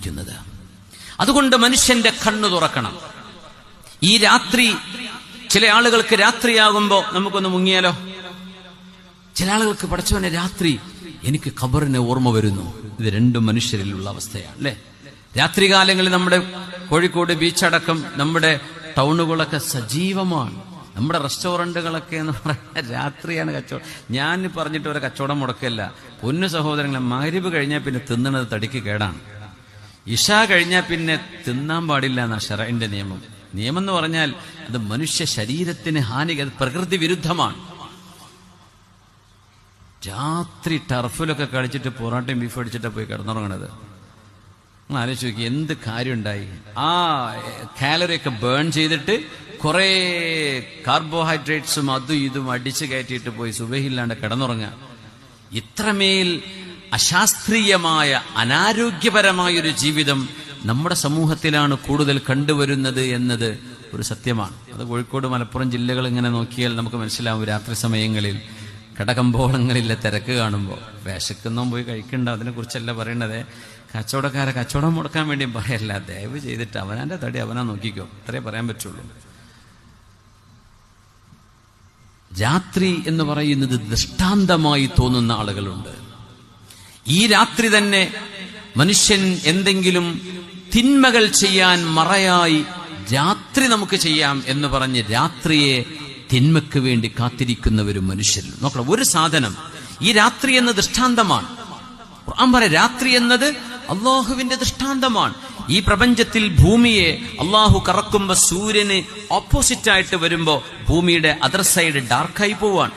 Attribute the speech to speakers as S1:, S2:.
S1: ജീവിക്കുന്നത്. അതുകൊണ്ട് മനുഷ്യന്റെ കണ്ണു തുറക്കണം. ഈ രാത്രി, ചില ആളുകൾക്ക് രാത്രിയാകുമ്പോ നമുക്കൊന്ന് മുങ്ങിയാലോ? ചില ആളുകൾക്ക് പടച്ചവനെ രാത്രി എനിക്ക് ഖബറിനെ ഓർമ്മ വരുന്നു. ഇത് രണ്ടും മനുഷ്യരിലുള്ള അവസ്ഥയാണ് അല്ലെ? രാത്രികാലങ്ങളിൽ നമ്മുടെ കോഴിക്കോട് ബീച്ചടക്കം നമ്മുടെ ടൗണുകളൊക്കെ സജീവമാണ്. നമ്മുടെ റെസ്റ്റോറന്റുകളൊക്കെ എന്ന് പറഞ്ഞാൽ രാത്രിയാണ് കച്ചവടം. ഞാൻ പറഞ്ഞിട്ട് ഒരു കച്ചവടം മുടക്കല്ല. പൊന്നു സഹോദരങ്ങളെ, മഗ്‌രിബ് കഴിഞ്ഞാൽ പിന്നെ തിന്നണത് തടിക്ക് കേടാണ്. ഇശ കഴിഞ്ഞാൽ പിന്നെ തിന്നാൻ പാടില്ല എന്നാണ് ശറഇന്റെ നിയമം. നിയമം എന്ന് പറഞ്ഞാൽ അത് മനുഷ്യ ശരീരത്തിന് ഹാനികര, പ്രകൃതി വിരുദ്ധമാണ്. രാത്രി ടർഫിലൊക്കെ കളിച്ചിട്ട് പൊറാട്ടയും ബീഫ് അടിച്ചിട്ടാ പോയി കിടന്നുറങ്ങണത്. ആലോചിച്ച് നോക്കി, എന്ത് കാര്യം ഉണ്ടായി? ആ കാലറിയൊക്കെ ബേൺ ചെയ്തിട്ട് കുറെ കാർബോഹൈഡ്രേറ്റ്സും അതും ഇതും അടിച്ചു കയറ്റിയിട്ട് പോയി സുബഹില്ലാണ്ട് കിടന്നുറങ്ങുക. ഇത്രമേൽ അശാസ്ത്രീയമായ, അനാരോഗ്യപരമായൊരു ജീവിതം നമ്മുടെ സമൂഹത്തിലാണ് കൂടുതൽ കണ്ടുവരുന്നത് എന്നത് ഒരു സത്യമാണ്. അത് കോഴിക്കോട്, മലപ്പുറം ജില്ലകൾ ഇങ്ങനെ നോക്കിയാൽ നമുക്ക് മനസ്സിലാവും. രാത്രി സമയങ്ങളിൽ കടകമ്പോളങ്ങളിലെ തിരക്ക് കാണുമ്പോൾ വിശക്കുന്നോ പോയി കഴിക്കണ്ട. അതിനെക്കുറിച്ചല്ല പറയണത്. കച്ചവടക്കാരെ കച്ചവടം മുടക്കാൻ വേണ്ടി പറയല്ല. ദയവ് ചെയ്തിട്ട് അവനാന്റെ തടി അവനാ നോക്കിക്കോ, അത്രേ പറയാൻ പറ്റുള്ളൂ. രാത്രി എന്ന് പറയുന്നത് ദൃഷ്ടാന്തമായി തോന്നുന്ന ആളുകളുണ്ട്. ഈ രാത്രി തന്നെ മനുഷ്യൻ എന്തെങ്കിലും തിന്മകൾ ചെയ്യാൻ മറയായി രാത്രി നമുക്ക് ചെയ്യാം എന്ന് പറഞ്ഞ് രാത്രിയെ തിന്മയ്ക്ക് വേണ്ടി കാത്തിരിക്കുന്നവരും മനുഷ്യരിൽ. നോക്കണം, ഒരു സാധനം, ഈ രാത്രി എന്ന ദൃഷ്ടാന്തമാണ്. ഖുർആൻ പറ, രാത്രി എന്നത് അള്ളാഹുവിന്റെ ദൃഷ്ടാന്തമാണ്. ഈ പ്രപഞ്ചത്തിൽ ഭൂമിയെ അള്ളാഹു കറക്കുമ്പോ സൂര്യന് ഓപ്പോസിറ്റ് ആയിട്ട് വരുമ്പോ ഭൂമിയുടെ അതർ സൈഡ് ഡാർക്കായി പോവാണ്.